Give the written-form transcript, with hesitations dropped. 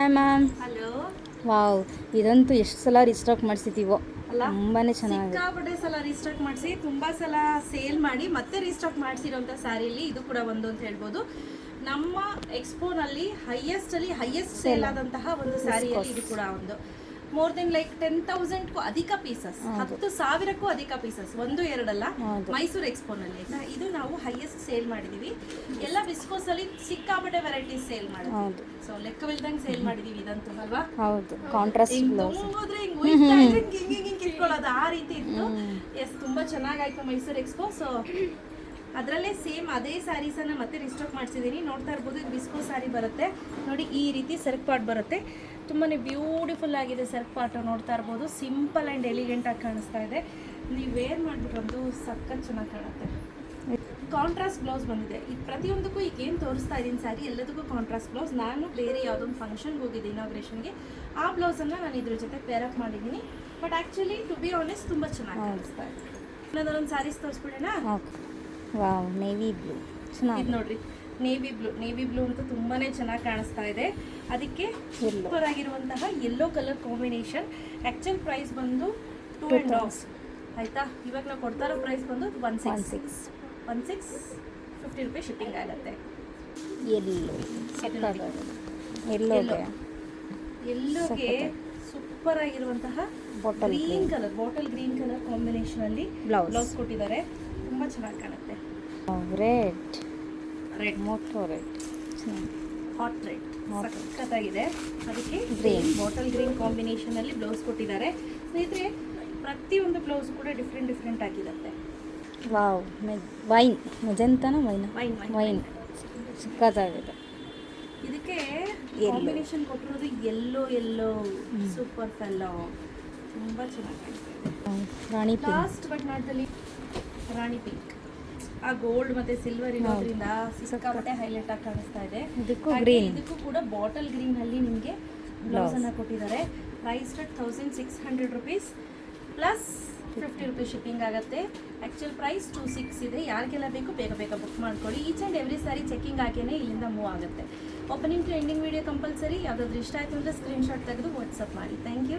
Hi ma'am. Hello. Wow, ಇದಂತೂ ಎಷ್ಟು ಸಲ ರೀಸ್ಟಾಕ್ ಮಾಡಿಸಿದ್ದೀವೋ, ಅಲ್ಲ, ತುಂಬಾನೇ ಚೆನ್ನಾಗಿದೆ. ಸಿಕ್ಕಾಪಟ್ಟೆ ಸಲ ರೀಸ್ಟಾಕ್ ಮಾಡಿಸಿ, ತುಂಬಾ ಸಲ ಸೇಲ್ ಮಾಡಿ ಮತ್ತೆ ರೀಸ್ಟಾಕ್ ಮಾಡಿಸಿರೋಂಥ ಸ್ಯಾರಿಯಲ್ಲಿ ಇದು ಕೂಡ ಒಂದು ಅಂತ ಹೇಳ್ಬೋದು. ನಮ್ಮ ಎಕ್ಸ್ಪೋನಲ್ಲಿ ಹೈಯೆಸ್ಟ್ ಸೇಲ್ ಆದಂತಹ ಒಂದು ಸ್ಯಾರಿಯಲ್ಲಿ ಇದು ಕೂಡ ಒಂದು. ಮೋರ್ ದೆನ್ ಲೈಕ್ 10,000ಕ್ಕೂ ಅಧಿಕ ಪೀಸಸ್, 10,000ಕ್ಕೂ ಅಧಿಕ ಪೀಸಸ್, ಒಂದು ಎರಡಲ್ಲ, ಮೈಸೂರು ಎಕ್ಸ್ಪೋನಲ್ಲಿ ಆಯ್ತಾ. ಇದು ನಾವು ಹೈಯೆಸ್ಟ್ ಸೇಲ್ ಮಾಡಿದೀವಿ. ಎಲ್ಲ ವಿಸ್ಕೋಸ್ ಅಲ್ಲಿ ಸಿಕ್ಕಾಪಟ್ಟೆ ವೆರೈಟೀಸ್ ಸೇಲ್ ಮಾಡಿದ್ವಿ. ಸೊ ಲೆಕ್ಕವಿಲ್ದಂಗೆ ಸೇಲ್ ಮಾಡಿದೀವಿ ಇದಂತೂ ಅಲ್ವಾ. ಹೌದು, ಕಾಂಟ್ರಾಸ್ಟ್ ಬ್ಲೌಸ್ ಹೋದ್ರೆ ಹಿಂಗೆ ಕಿತ್ಕೊಳ್ಳೋದು ಆ ರೀತಿ ಇತ್ತು. ಎಸ್, ತುಂಬಾ ಚೆನ್ನಾಗಾಯ್ತು ಮೈಸೂರು ಎಕ್ಸ್ಪೋ. ಸೊ ಅದರಲ್ಲೇ ಸೇಮ್ ಅದೇ ಸ್ಯಾರೀಸನ್ನು ಮತ್ತೆ ರಿಸ್ಟಾಕ್ ಮಾಡಿಸಿದ್ದೀನಿ. ನೋಡ್ತಾ ಇರ್ಬೋದು, ಇದು ವಿಸ್ಕೋ ಸ್ಯಾರಿ ಬರುತ್ತೆ ನೋಡಿ, ಈ ರೀತಿ ಸೆಲ್ಫ್ ಪಾರ್ಟ್ ಬರುತ್ತೆ. ತುಂಬಾ ಬ್ಯೂಟಿಫುಲ್ ಆಗಿದೆ ಸೆಲ್ಫ್ ಪಾರ್ಟ್. ನೋಡ್ತಾ ಇರ್ಬೋದು, ಸಿಂಪಲ್ ಆ್ಯಂಡ್ ಎಲಿಗೆಂಟ್ ಆಗಿ ಕಾಣಿಸ್ತಾ ಇದೆ. ನೀವು ವೇರ್ ಮಾಡಿಬಿಟ್ರಂತೂ ಸಖತ್ ಚೆನ್ನಾಗಿ ಕಾಣುತ್ತೆ. ಕಾಂಟ್ರಾಸ್ಟ್ ಬ್ಲೌಸ್ ಬಂದಿದೆ. ಈ ಪ್ರತಿಯೊಂದಕ್ಕೂ ಈಗ ಏನು ತೋರಿಸ್ತಾ ಇದ್ದೀನಿ ಸ್ಯಾರಿ ಎಲ್ಲದಕ್ಕೂ ಕಾಂಟ್ರಾಸ್ಟ್ ಬ್ಲೌಸ್. ನಾನು ಬೇರೆ ಯಾವುದೊಂದು ಫಂಕ್ಷನ್ಗೆ ಹೋಗಿದ್ದೆ, ಇನಾಗ್ರೇಷನ್ಗೆ, ಆ ಬ್ಲೌಸನ್ನು ನಾನು ಇದ್ರ ಜೊತೆ ಪೇರಪ್ ಮಾಡಿದ್ದೀನಿ. But actually to be honest ತುಂಬ ಚೆನ್ನಾಗಿ ಕಾಣಿಸ್ತಾ ಇದೆ. ಅನ್ನೋದೊಂದು ಸ್ಯಾರೀಸ್ ತೋರಿಸ್ಬಿಡೋಣ. ವಾವ್, ನೇವಿ ಬ್ಲೂ ಇದು ನೋಡ್ರಿ, ನೇವಿ ಬ್ಲೂ ಅಂತೂ ತುಂಬಾ ಚೆನ್ನಾಗಿ ಕಾಣಿಸ್ತಾ ಇದೆ. ಅದಕ್ಕೆ ಸೂಪರ್ ಆಗಿರುವಂತಹ yellow colour combination. Actual price ಬಂದು 2.5 ಆಯಿತಾ. ಇವಾಗ ನಾವು ಕೊಡ್ತಾ ಇರೋ ಪ್ರೈಸ್ ಬಂದು 1,650 ರೂಪಾಯಿ ಶಿಪ್ಪಿಂಗ್ ಆಗುತ್ತೆ. ಎಲ್ಲೋಗೆ ಸೂಪರ್ ಆಗಿರುವಂತಹ ಬಾಟಲ್ ಗ್ರೀನ್ ಕಲರ್ ಕಾಂಬಿನೇಷನ್ ಅಲ್ಲಿ ಬ್ಲೌಸ್ ಕೊಟ್ಟಿದ್ದಾರೆ. ತುಂಬ ಚೆನ್ನಾಗಿ ಕಾಣುತ್ತೆ. ರೆಡ್ ಮೋಟೋ ರೆಡ್, ಹಾಟ್ ರೆಡ್ ಸಖತ್ತಾಗಿದೆ. ಅದಕ್ಕೆ ಗ್ರೀನ್, ಬಾಟಲ್ ಗ್ರೀನ್ ಕಾಂಬಿನೇಷನ್ ಅಲ್ಲಿ ಬ್ಲೌಸ್ ಕೊಟ್ಟಿದ್ದಾರೆ. ಸ್ನೇಹಿತರೆ, ಪ್ರತಿಯೊಂದು ಬ್ಲೌಸ್ ಕೂಡ ಡಿಫ್ರೆಂಟ್ ಆಗಿರುತ್ತೆ. ವಾವ್, ವೈನ್ ಮೆಜೆಂತಾನ ವೈನ್ ಸಖತ್ತಾಗಿದೆ. ಇದಕ್ಕೆ ಕಾಂಬಿನೇಷನ್ ಕೊಟ್ಟಿರೋದು ಯೆಲ್ಲೋ ಸೂಪರ್ ಫೆಲ್ಲೋ, ತುಂಬ ಚೆನ್ನಾಗಿ ಕಾಣಿಸ್ತಾ ಇದೆ. Last but not the least Rani pink. ಆ ಗೋಲ್ಡ್ ಮತ್ತೆ ಸಿಲ್ವರ್ ಇರೋದ್ರಿಂದ ಸಿಕ್ಕಾಪಟ್ಟೆ ಹೈಲೈಟ್ ಆಗಿ ಕಾಣಿಸ್ತಾ ಇದೆ. ಇದಕ್ಕೂ ಕೂಡ ಬಾಟಲ್ ಗ್ರೀನ್ ಅಲ್ಲಿ ನಿಮಗೆ ಬ್ಲೌಸ್ ಅನ್ನ ಕೊಟ್ಟಿದ್ದಾರೆ. Price 1,600 rupees plus 50 rupees shipping ಆಗುತ್ತೆ. ಆ್ಯಕ್ಚುಲ್ ಪ್ರೈಸ್ 2,600 ಇದೆ. ಯಾರಿಗೆಲ್ಲ ಬೇಕು ಬೇಗ ಬುಕ್ ಮಾಡ್ಕೊಳ್ಳಿ. Each and every sari checking ಹಾಕೇನೆ ಇಲ್ಲಿಂದ ಮೂವ್ ಆಗುತ್ತೆ. Opening to ending video compulsory. ಯಾವುದಾದ್ರೂ ಇಷ್ಟ ಆಯಿತು ಅಂದರೆ ಸ್ಕ್ರೀನ್ಶಾಟ್ ತೆಗೆದು ವಾಟ್ಸಪ್ ಮಾಡಿ. Thank you.